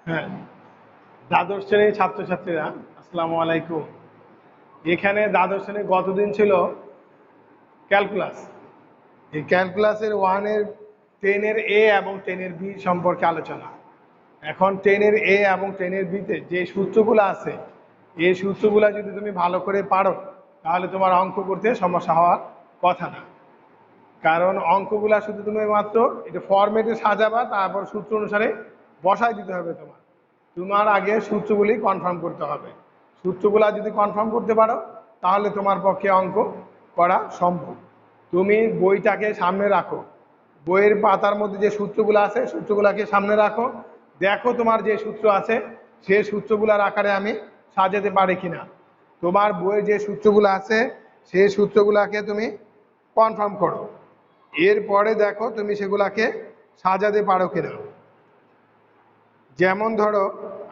হ্যাঁ, দ্বাদশ শ্রেণীর ছাত্রছাত্রীরা আসসালামু আলাইকুম। এখানে দ্বাদশ শ্রেণীর গতদিন ছিল ক্যালকুলাস। এই ক্যালকুলাসের 1-এর 10-এর এ এবং 10-এর বি সম্পর্কে আলোচনা। এখন 10-এর এ এবং 10-এর বিতে যে সূত্রগুলো আছে, এই সূত্রগুলো যদি তুমি ভালো করে পারো তাহলে তোমার অঙ্ক করতে সমস্যা হওয়ার কথা না। কারণ অঙ্কগুলা শুধু তুমি মাত্র এটা ফরম্যাটে সাজাবা, তারপর সূত্র অনুসারে বসাই দিতে হবে। তোমার আগে সূত্রগুলি কনফার্ম করতে হবে। সূত্রগুলা যদি কনফার্ম করতে পারো তাহলে তোমার পক্ষে অঙ্ক করা সম্ভব। তুমি বইটাকে সামনে রাখো, বইয়ের পাতার মধ্যে যে সূত্রগুলো আছে সূত্রগুলোকে সামনে রাখো, দেখো তোমার যে সূত্র আছে সেই সূত্রগুলোর আকারে আমি সাজাতে পারি কিনা। তোমার বইয়ের যে সূত্রগুলো আছে সেই সূত্রগুলোকে তুমি কনফার্ম করো, এরপরে দেখো তুমি সেগুলাকে সাজাতে পারো কিনা। যেমন ধরো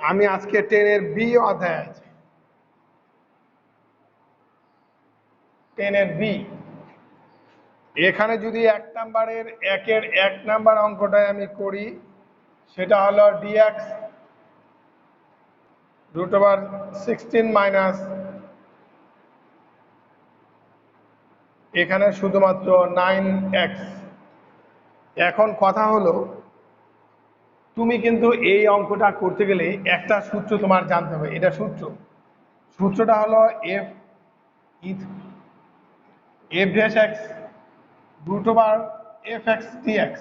আমি আজকে 10-এর বি অধ্যায় আছে, 10-এর বি। এখানে যদি 1 নাম্বারের 1-এর 1 নাম্বার অঙ্কটায় আমি করি, সেটা হলো dx √16 মাইনাস এখানে শুধুমাত্র 9x। এখন কথা হলো তুমি কিন্তু এই অঙ্কটা করতে গেলে একটা সূত্র তোমার জানতে হবে। এটা সূত্রটা হলো f dash x √fx dx।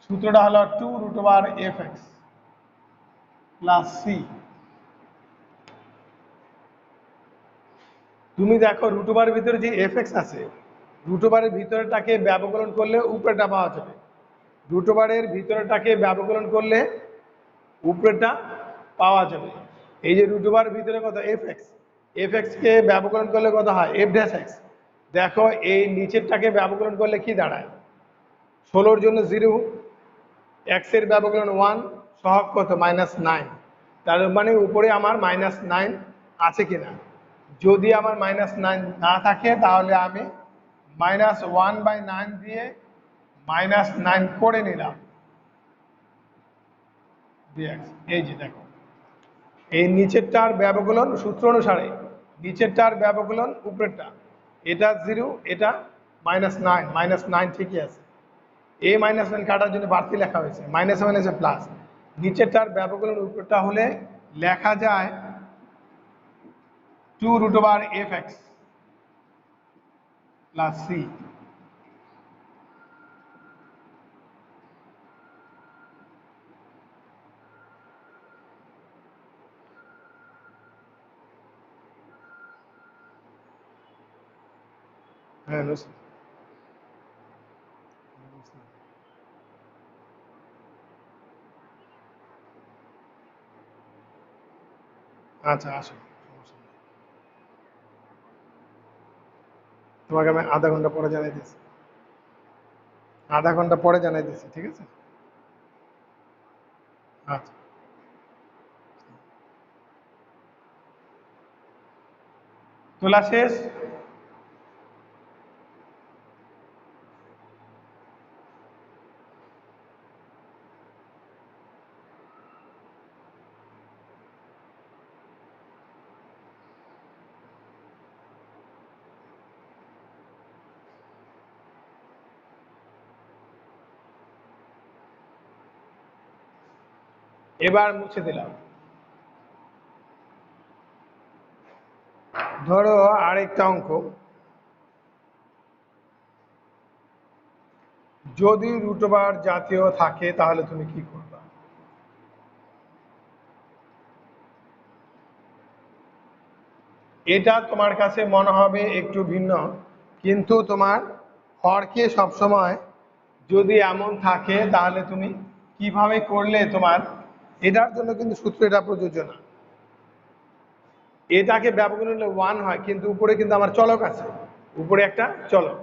সূত্রটা হলো 2√fx প্লাস c। তুমি দেখো √এর ভিতরে যে fx আছে, √এর ভিতরেটাকে ব্যবকলন করলে উপরেটা পাওয়া যাবে। √এর ভিতরেটাকে ব্যবকলন করলে উপরেটা পাওয়া যাবে। এই যে √এর ভিতরে কত fx কে ব্যবকলন করলে কত হয় f dash x। দেখো এই নিচেরটাকে ব্যবকলন করলে কি দাঁড়ায়, 16-র জন্য 0, x এর ব্যবকলন 1, সহগ কত -9। তার মানে উপরে আমার -9 আছে কিনা। যদি আমার -9 না থাকে তাহলে আমি -1/9 দিয়ে -9 করে নিলাম dx। এই যে দেখো এই নিচেরটার ব্যবকলন সূত্র অনুসারে নিচেরটার ব্যবকলন উপরেরটা, এটা 0 এটা -9 ঠিকই আছে। এই -9 কাটার জন্য বাড়তি লেখা হয়েছে, মাইনাসে মাইনাসে প্লাস। নিচেরটার ব্যবকলন উপরেরটা হলে লেখা যায় 2√fx প্লাস c। হ্যাঁ, আচ্ছা আসো, তোমাকে আমি আধা ঘন্টা পরে জানাই দিচ্ছি, ঠিক আছে? আচ্ছা, তোলা শেষ। এবার মুছে দিলাম। ধরো আরেকটা অঙ্ক, যদি √, জাতীয় থাকে তাহলে তুমি কি করবে? এটা তোমার কাছে মনে হবে একটু ভিন্ন, কিন্তু তোমার হরকে সবসময় যদি এমন থাকে তাহলে তুমি কিভাবে করলে তোমার এটার জন্য কিন্তু সূত্র এটা প্রযোজ্য না। এটাকে ব্যবকলন করলে 1 হয়, কিন্তু উপরে কিন্তু আমার চলক আছে, উপরে একটা চলক।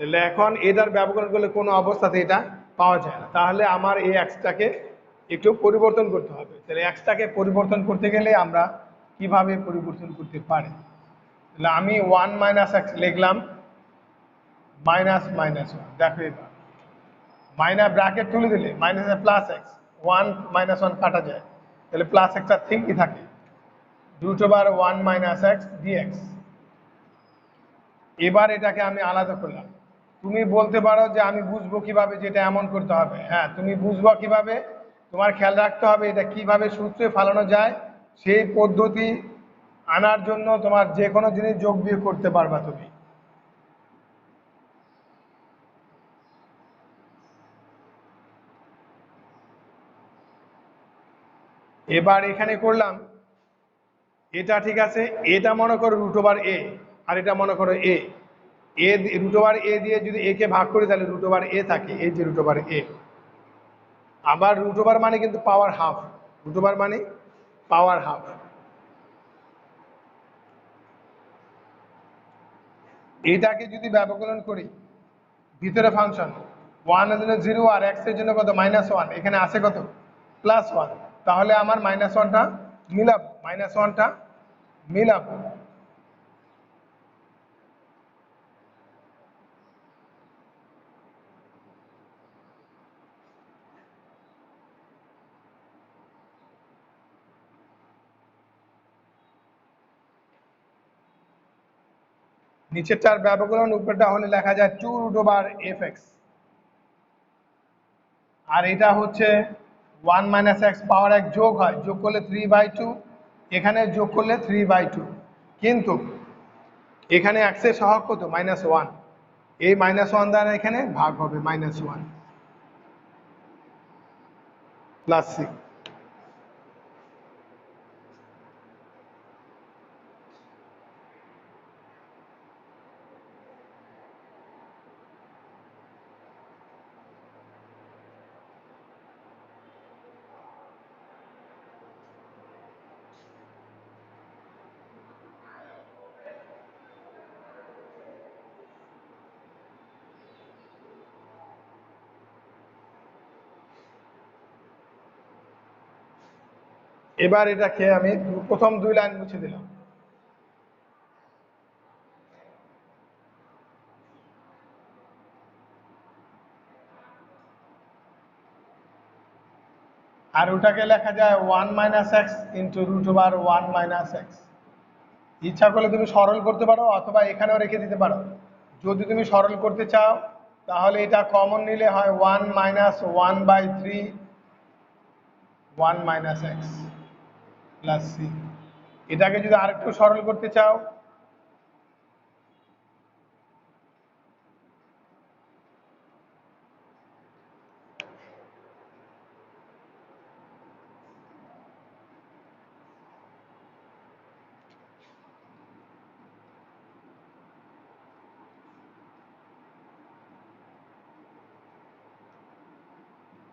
তাহলে এখন এটার ব্যবকলন করলে কোনো অবস্থাতে এটা পাওয়া যায় না। তাহলে আমার এই এক্সটাকে একটু পরিবর্তন করতে হবে। তাহলে এক্সটাকে পরিবর্তন করতে গেলে আমরা কিভাবে পরিবর্তন করতে পারি? তাহলে আমি 1 - x লিখলাম, -1। দেখো এবার ব্র্যাকেট তুলে দিলে মাইনাসে plus x, one minus one কাটা যায়, তাহলে প্লাস একটা ঠিকই থাকে, √1 মাইনাস এক্স ডিএক্স। এবার এটাকে আমি আলাদা করলাম। তুমি বলতে পারো যে আমি বুঝবো কিভাবে যেটা এমন করতে হবে। হ্যাঁ, তুমি বুঝবো কিভাবে, তোমার খেয়াল রাখতে হবে এটা কিভাবে সূত্রে ফেলানো যায়, সেই পদ্ধতি আনার জন্য তোমার যে কোনো জিনিস যোগ বিয়োগ করতে পারবা তুমি। এবার এখানে করলাম, এটা ঠিক আছে, এটা মনে করো √a, আর এটা মনে করো এ, √a দিয়ে যদি এ কে ভাগ করি তাহলে √a থাকে, এই যে √a। আবার √, মানে কিন্তু পাওয়ার হাফ, √, মানে পাওয়ার হাফ। এটাকে যদি ব্যবকলন করি, ভিতরে ফাংশন ওয়ান এর জন্য 0 আর এক্স এর জন্য কত -1, এখানে আছে কত +1, তাহলে আমার -1টা মিলাপ, -1টা মিলাপ। নিচেরটার ব্যবকলন উপরেরটা হলে লেখা যায় 2√f(x), আর এটা হচ্ছে 1 - x পাওয়ার 1 যোগ হয়, যোগ করলে 3/2, এখানে যোগ করলে 3/2, কিন্তু এখানে x এর সহগ কত -1, এই -1 দ্বারা এখানে ভাগ হবে, -1 +c। এবার এটাকে আমি প্রথম 2 লাইন মুছে দিলাম। আর ওটাকে লেখা যায় 1 - x ইন্টু √1 - x। ইচ্ছা করলে তুমি সরল করতে পারো অথবা এখানেও রেখে দিতে পারো। যদি তুমি সরল করতে চাও তাহলে এটা কমন নিলে হয় 1 - 1/3 1 - x + c। এটাকে যদি আরেকটু সরল করতে চাও,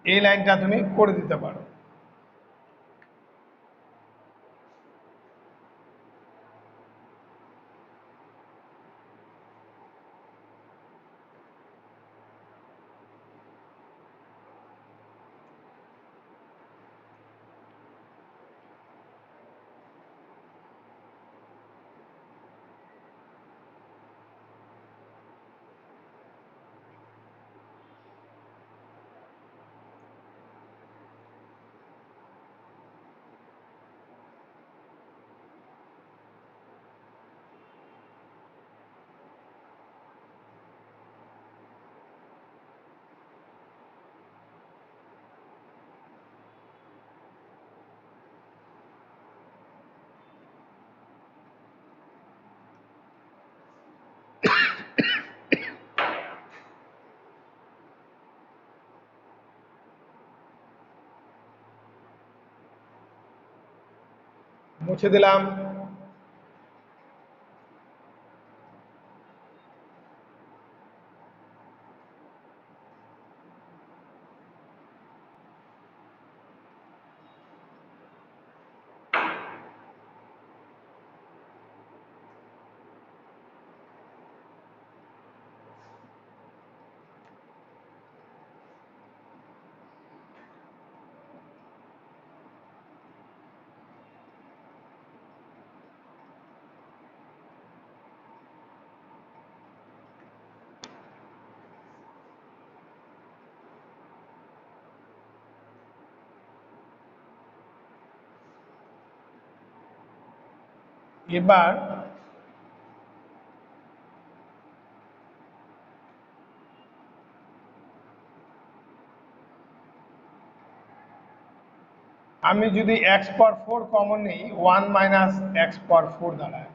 এই লাইনটা তুমি করে দিতে পারো। মুছে দিলাম। এবার আমি যদি x পাওয়ার 4 কমন নিই 1 মাইনাস x পাওয়ার 4 দাঁড়ায়।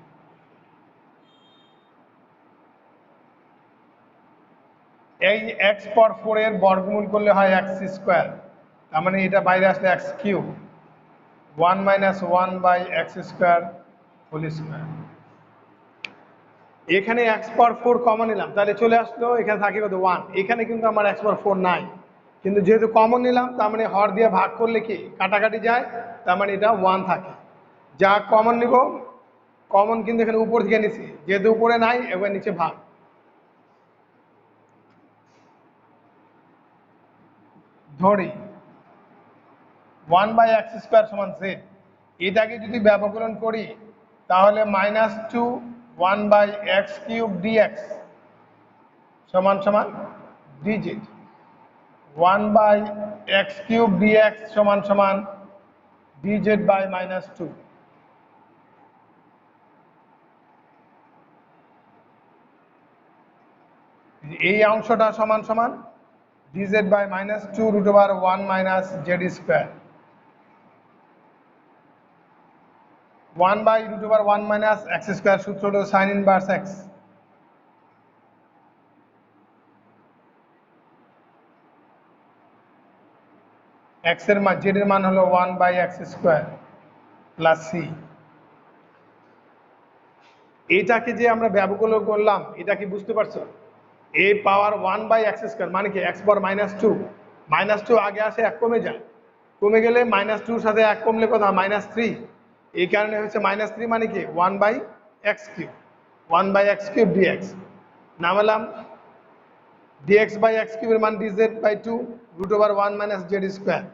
এই x পাওয়ার 4 এর বর্গমূল করলে হয় x স্কয়ার, তার মানে এটা বাইরে আসলে x cube, 1 minus 1 by x square whole square. এখানে x পাওয়ার 4 কমন নিলাম, তাহলে চলে আসলো এখানে থাকে কত 1। এখানে কিন্তু আমার x পাওয়ার 4 নাই, কিন্তু যেহেতু কমন নিলাম তার মানে হর দিয়ে ভাগ করলে কি কাটাকাটি যায়, তার মানে এটা 1 থাকে। যা কমন নিব, কমন কিন্তু এখানে উপর থেকে নিছি, যেহেতু উপরে নাই এবার নিচে ভাগ। ধরি 1 বাই এক্স স্কোয়ার সমান z, এটাকে যদি ব্যবকলন করি তাহলে minus 2 1 by x cube dx সমান সমান dz, 1 by x cube dx সমান সমান dz বাই মাইনাস 2। এই অংশটা সমান সমান dz by minus 2 root over 1 minus Z square, 1 by root over 1 minus x square, সূত্র হলো সাইন ইনভার্স এক্স। এক্স এর মান, জেড এর মান হলো 1 by x square plus c. এটাকে যে আমরা ব্যবকলন করলাম, এটা কি বুঝতে পারছো? E power 1 by x square মানে কি এক্স পাওয়ার মাইনাস 2, মাইনাস 2 আগে আসে 1 কমে যায়, কমে গেলে মাইনাস 2 সাথে 1 কমলে কত মাইনাস 3, এই কারণে হচ্ছে মাইনাস 3 মানে কি 1 by x cube, 1 by x cube DX. নামালাম ডিএক্স বাই এক্স কিউবের মান DZ by 2 root over 1 minus Z square.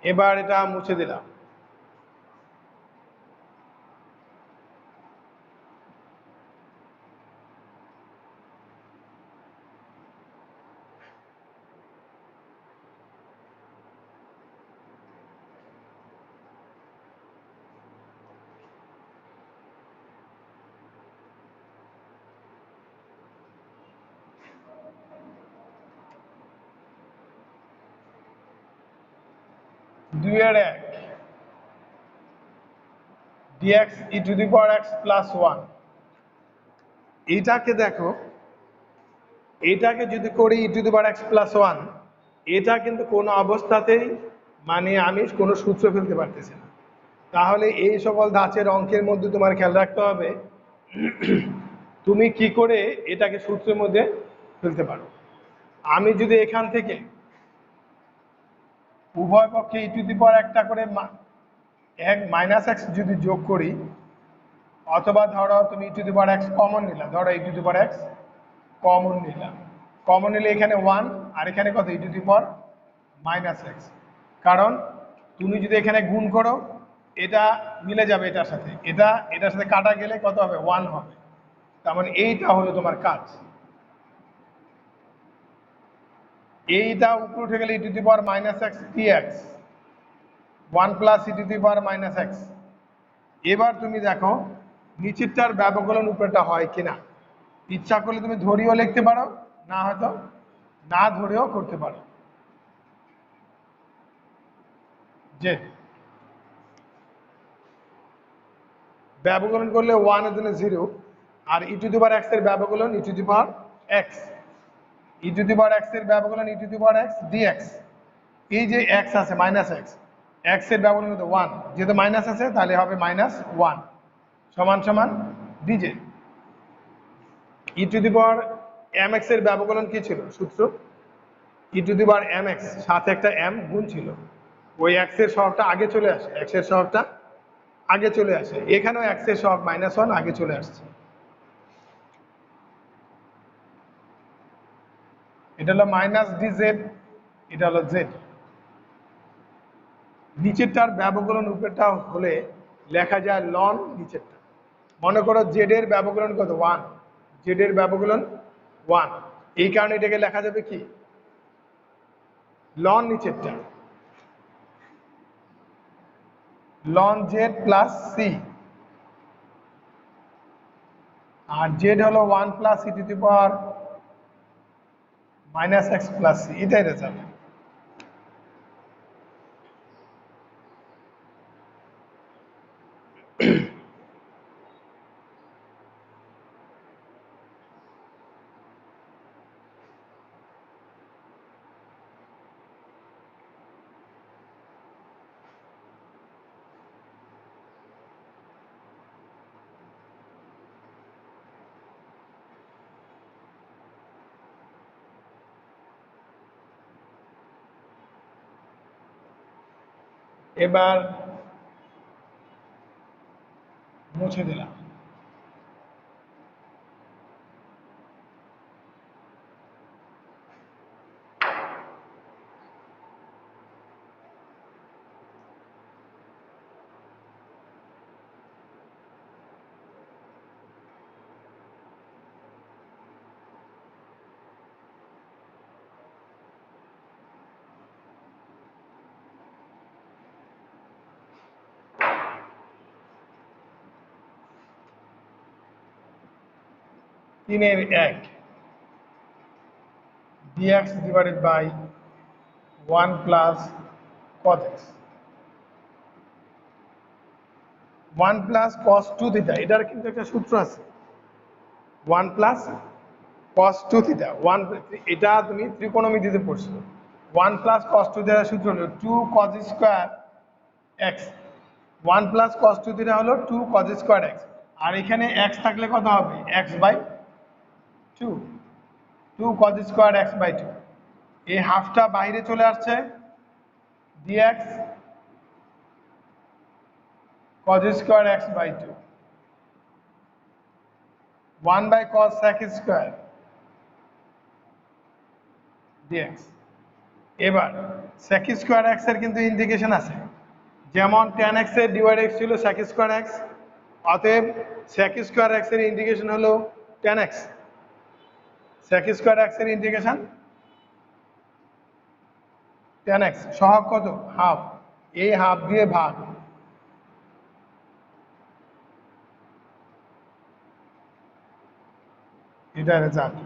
এবার এটা মুছে দিলাম। দুইয়ের এক dx e to the power x plus 1, এইটাকে দেখো, এটাকে যদি করি e to the power x plus 1, এটা কিন্তু কোনো অবস্থাতেই মানে আমি কোনো সূত্র ফেলতে পারতেছি না। তাহলে এই সকল ধাঁচের অঙ্কের মধ্যে তোমার খেয়াল রাখতে হবে তুমি কি করে এটাকে সূত্রের মধ্যে ফেলতে পারো। আমি যদি এখান থেকে উভয় পক্ষে ই টু দি পাওয়ার একটা করে মাইনাস এক্স যদি যোগ করি, অথবা ধরো তুমি E to the power X common নিলাম, ধরো E to the power X common নিলাম, কমন নিলে এখানে 1 আর এখানে কত E to the power minus X, কারণ তুমি যদি এখানে গুণ করো এটা মিলে যাবে এটার সাথে, এটা এটার সাথে কাটা গেলে কত হবে 1 হবে, তার মানে এইটা হলো তোমার কাজ। এইটা উপরে উঠে গেলে E to the power minus X DX 1 plus E to the power minus X. এবার তুমি দেখো নিচেরটার ব্যবকলন উপরেরটা হয় কিনা। ইচ্ছা করলে তুমি ধরেও লিখতে পারো, না হয়তো না ধরেও করতে পারো। যে ব্যবকলন করলে 1 এর জন্য 0, আর ই টু দি পাওয়ার এক্স এর ব্যবকলন E to the power X, E to the power X এর ব্যবকলন E to the power X DX. এই যে এক্স আছে মাইনাস এক্স, এক্স এর ব্যবকলন কিন্তু 1, যেহেতু মাইনাস আছে তাহলে হবে -1 সমান সমান ডিজে। E to the power m x এর ব্যবকলন কি ছিল সূত্র? E to the power m x, সাথে একটা এম গুণ ছিল, ওই এক্স এর সহগটা আগে চলে আসে, এক্স এর সহগটা আগে চলে আসে। এখানেও এক্স এর সহগ -1 আগে চলে আসছে। এটা হলো মাইনাস ডিজেড, এটা হলো জেড। নিচেরটার ব্যবকলন উপরেরটা হলে লেখা যায় লন নিচেরটা। মনে করো জেড এর ব্যবকলন কত 1, জেড এর ব্যবকলন 1, এই কারণে এটাকে লেখা যাবে কি লন নিচেরটা, লন জেড প্লাস সি, আর জেড হলো 1 plus E to the power -x plus c, এটাই রেজাল্ট। এবার মুছে দিলাম। তিনের এক dx divided by 1 plus cos x, 1 plus cos 2 থিটা, এটার কিন্তু একটা সূত্র আছে 1 প্লাস cos 2 থিটা। 1, এটা তুমি ত্রিকোণমিতিতে পড়ছো। 1 প্লাস cos 2 থিটার সূত্র হলো 2 cos square x, 1 plus cos 2 theta হলো 2 cos স্কয়ার x, আর এখানে x থাকলে কত হবে x by 2, 2 cos square x by 2। এই হাফটা বাইরে চলে আসছে, dx cos square x by 2, 1 by cos sec square dx। এবার sec স্কয়ার x এর কিন্তু ইন্টিগ্রেশন আছে, যেমন tan x এর ডিভাইড x ছিল sec স্কয়ার x, অতএব sec স্কয়ার x এর ইন্টিগ্রেশন হলো tan x, sec square x এর ইন্টিগ্রেশন tan x, সহগ কত হাফ, এই হাফ দিয়ে ভাগ, এটা রেজাল্ট।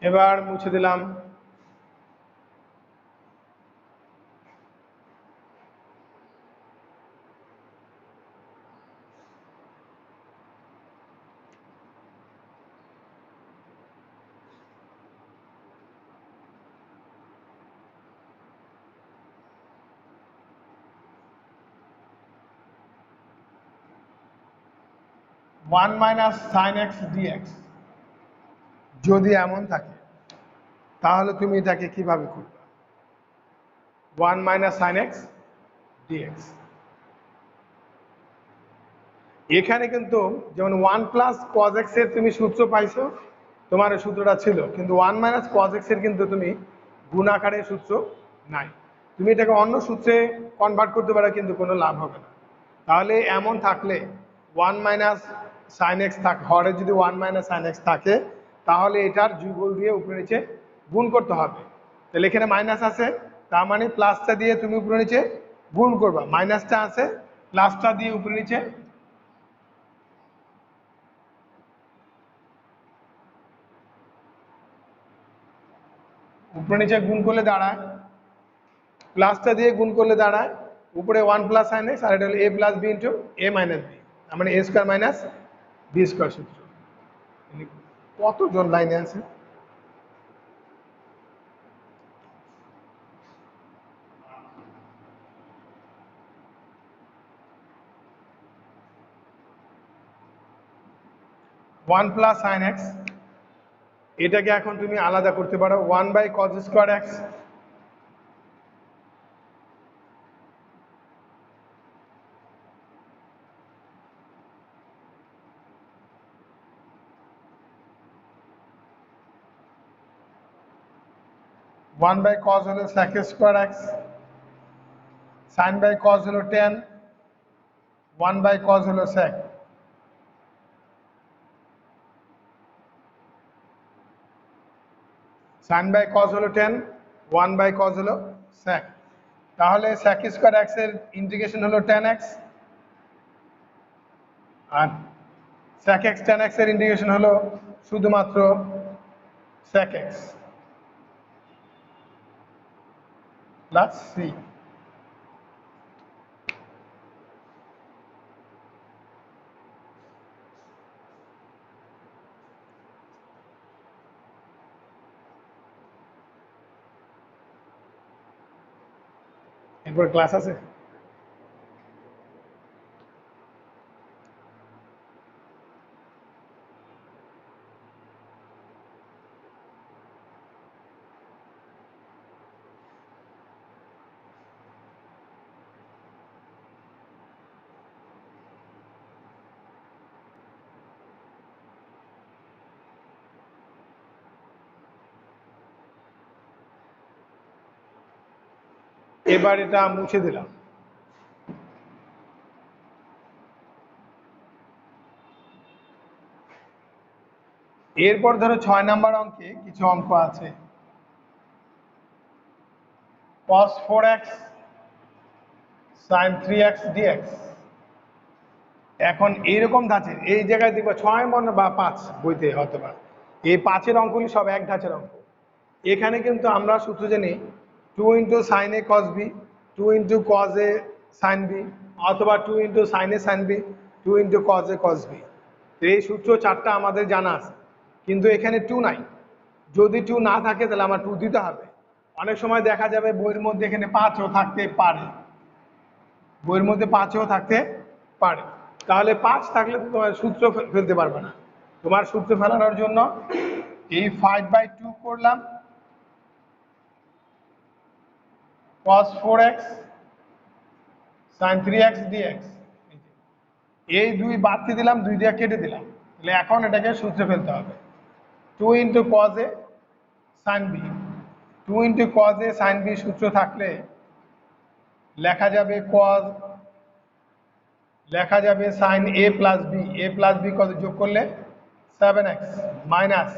এবার মুছে দিলাম। 1 মাইনাস সাইন এক্স ডিএক্স যদি এমন থাকে তাহলে তুমি এটাকে কিভাবে করবে? 1 মাইনাস সাইন এক্স ডিএক্স। এখানে কিন্তু যেমন 1 প্লাস কজ এক্স এর তুমি সূত্র পাইছো, তোমার সূত্রটা ছিল, কিন্তু 1 মাইনাস কজ এক্স এর কিন্তু তুমি গুণ আকারের সূত্র নাই। তুমি এটাকে অন্য সূত্রে কনভার্ট করতে পারো, কিন্তু কোনো লাভ হবে না। তাহলে এমন থাকলে 1 মাইনাস সাইন এক্স থাকে, হরে যদি 1 মাইনাস সাইন এক্স থাকে, তাহলে এটার যুগল দিয়ে উপরে নিচে গুণ করতে হবে। তাহলে এখানে মাইনাস আছে, তার মানে প্লাসটা দিয়ে তুমি উপরে নিচে গুণ করবা, মাইনাসটা আছে প্লাসটা দিয়ে উপরে নিচে উপরে নিচে গুণ করলে দাঁড়ায়, প্লাসটা দিয়ে গুণ করলে দাঁড়ায় উপরে 1 প্লাস সাইন এক্স, আর এটা হলো এ প্লাস বি ইন্টু এ মাইনাস বি, তার মানে এ স্কোয়ার মাইনাস বি স্কোয়ার সূত্র। কতজন লাইনে আছে? ওয়ান প্লাস সাইন এক্স, এটাকে এখন তুমি আলাদা করতে পারো 1 by cos square x, one by cos হলো sec square x, sine by cos হলো টেন, 1 বাই কজ হলো sec, সাইন বাই কজ হলো 10, 1 বাই কজ হলো sec। তাহলে sec স্কোয়ার এক্স এর ইন্টিগ্রেশন হলো 10x, আর sec x tan x এর ইন্টিগ্রেশন হলো শুধুমাত্র sec x প্লাস c। এরপর ক্লাস আছে? এবার এটা মুছে দিলাম। এরপর ধরো 6 নাম্বার অঙ্কে কিছু অঙ্ক আছে, cos 4x sin 3x dx। এখন এইরকম ধাঁচের এই জায়গায় দেখবো 6 মনে বা 5 বইতে হতে পারে, এই 5-এর অঙ্কগুলি সব এক ধাঁচের অঙ্ক। এখানে কিন্তু আমরা সূত্র জানি 2 into sine A cos B, 2 into cos A sine B, অথবা 2 into sine A sine B, 2 into cos A cos B. এই সূত্র 4টা আমাদের জানা আছে, কিন্তু এখানে 2 নাই। যদি 2 না থাকে তাহলে আমার 2 দিতে হবে। অনেক সময় দেখা যাবে বইয়ের মধ্যে এখানে 5ও থাকতে পারে, বইয়ের মধ্যে 5ও থাকতে পারে। তাহলে 5 থাকলে তো তোমার সূত্র ফেলতে পারবে না। তোমার সূত্র ফেলানোর জন্য এই 5/2 করলাম cos 4x sin 3x dx, এই 2 বাড়তি দিলাম, 2 দিয়ে কেটে দিলাম। তাহলে এখন এটাকে সূত্রে ফেলতে হবে 2 into cos a sin b, 2 into cos a sin b সূত্র থাকলে লেখা যাবে sin a প্লাস b কত যোগ করলে 7x মাইনাস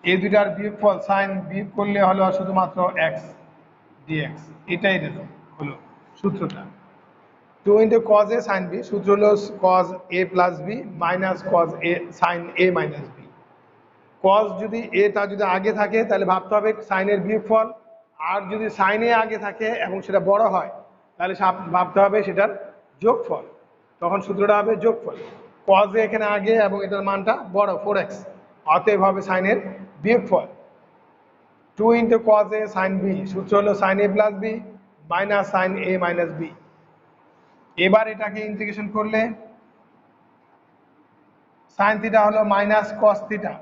এই দুটার বিয়োগফল sin বিয়োগ করলে হলো শুধুমাত্র x dx। এটাই হলো সূত্রটা। 2 into cos a sin b সূত্র হলো cos a plus b minus cos a sin a minus b। cos যদি এটা যদি আগে থাকে তাহলে ভাবতে হবে sin এর বিয়োগফল, আর যদি sin a আগে থাকে এবং সেটা বড় হয় তাহলে ভাবতে হবে সেটার যোগফল, তখন সূত্রটা হবে যোগফল। cos a এখানে আগে এবং এটার মানটা বড় 4x, অতএব হবে sin এর বিয়োগফল। 2 into cos a sin b সূত্র হলো sin a plus b minus sin a minus b। এবার এটাকে ইন্টিগ্রেশন করলে সাইন থিটা হলো মাইনাস কস থিটা,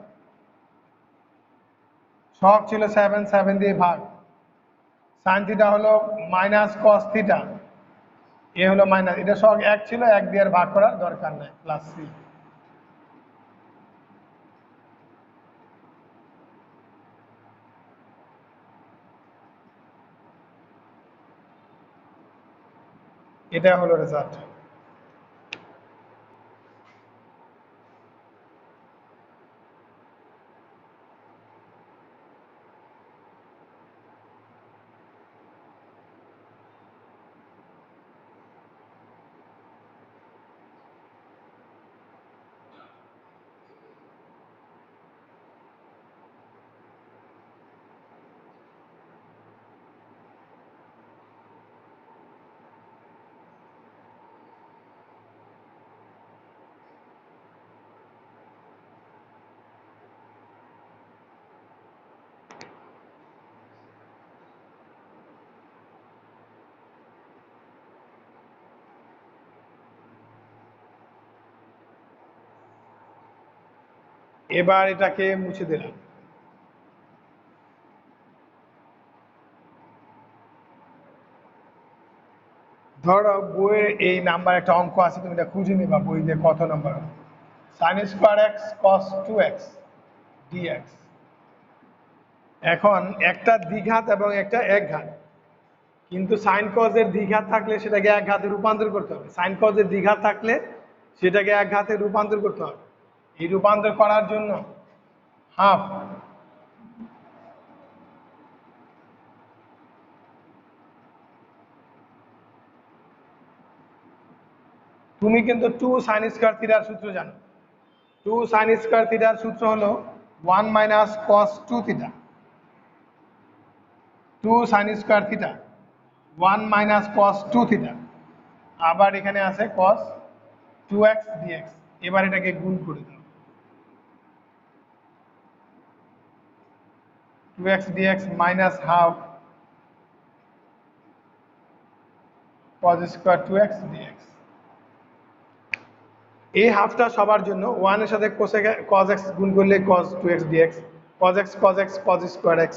সহগ ছিল 7, 7 দিয়ে ভাগ। সাইন থিটা হলো মাইনাস কস থিটা, এ হলো মাইনাস, এটা সহগ 1 ছিল, 1 দিয়ে আর ভাগ করার দরকার নাই, প্লাস সি। এটা হলো রেজাল্ট। এবার এটাকে মুছে দিলাম। ধরো বইয়ের এই নাম্বার একটা অঙ্ক আছে, তুমি এটা খুঁজে নিবা বইতে কত নাম্বার। সাইন স্কোয়ার এক্স কস 2x dx। এখন একটা দ্বিঘাত এবং একটা একঘাত, কিন্তু সাইন কজের দ্বিঘাত থাকলে সেটাকে এক ঘাতে রূপান্তর করতে হবে, সাইন কজের দ্বিঘাত থাকলে সেটাকে এক ঘাতে রূপান্তর করতে হবে। এই রূপান্তর করার জন্য হাফ, তুমি কিন্তু 2 সাইন স্কোয়ার থিটার সূত্র জানো। 2 সাইন স্কোয়ার থিটার সূত্র হলো 1 minus cos 2 theta. 2 sine square theta 1 minus cos 2 theta, আবার এখানে আছে কস 2x dx। এবার এটাকে গুণ করে দাও, 2x dx minus half cos square 2x dx। এই হাফটা সবার জন্য, 1 এর সাথে cos x গুণ করলে cos 2x dx, cos x cos x cos square x।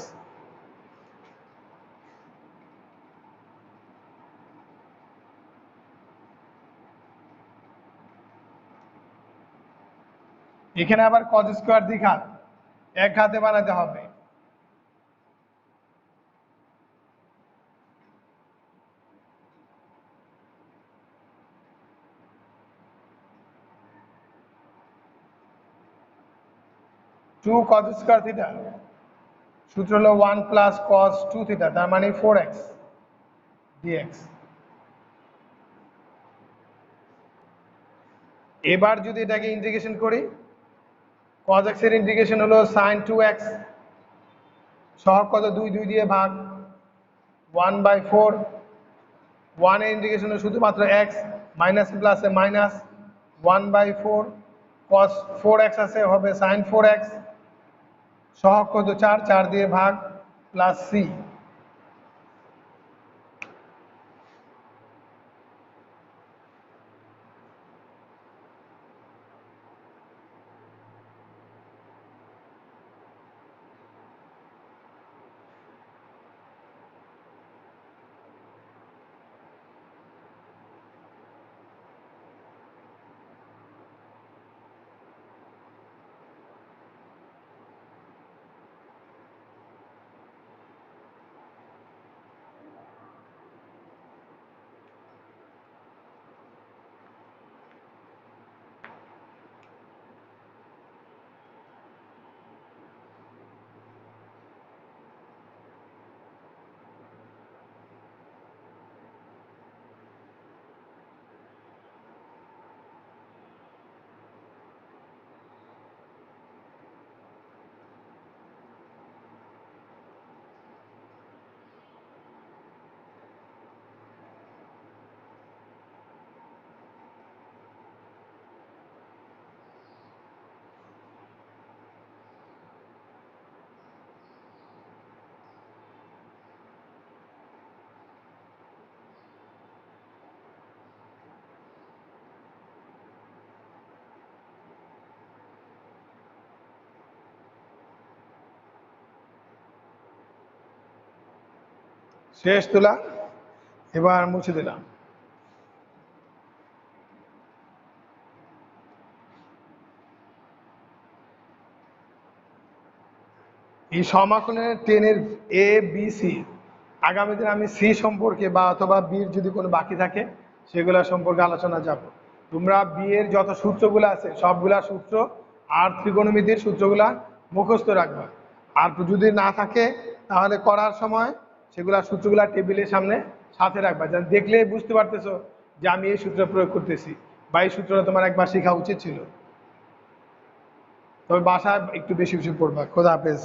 এখানে আবার cos স্কোয়ার দ্বিঘাত, এক ঘাতে বানাতে হবে। টু cos স্কোয়ার থিটা সূত্র হলো 1 প্লাস cos 2 থিটা, তার মানে 4x dx। এবার যদি এটাকে ইন্টিগ্রেশন করি, cos x এর ইন্টিগ্রেশন হলো sin 2x, সহগ কত 2, 2 দিয়ে ভাগ 1/4। 1 এর ইন্টিগ্রেশন হলো শুধুমাত্র x, মাইনাস প্লাসে মাইনাস 1/4, cos 4x আছে হবে sin 4x, সহগ কত 4, 4 দিয়ে ভাগ প্লাস c। শেষ তোলা, এবার মুছে দিলাম। এই সমাকলনের 10 এর এ বি সি, আগামী দিন আমি সি সম্পর্কে বা অথবা বির যদি কোনো বাকি থাকে সেগুলা সম্পর্কে আলোচনা যাব। তোমরা বি এর যত সূত্রগুলো আছে সবগুলা সূত্র আর ত্রিকোণমিতির সূত্রগুলা মুখস্থ রাখবা। আর যদি না থাকে তাহলে করার সময় সেগুলা সূত্রগুলা টেবিলের সামনে সাথে রাখবা, যেন দেখলে বুঝতে পারতেছো যে আমি এই সূত্র প্রয়োগ করতেছি বা এই সূত্রটা তোমার একবার শেখা উচিত ছিল। তবে বাসায় একটু বেশি বেশি পড়বা। খোদা হাফেজ।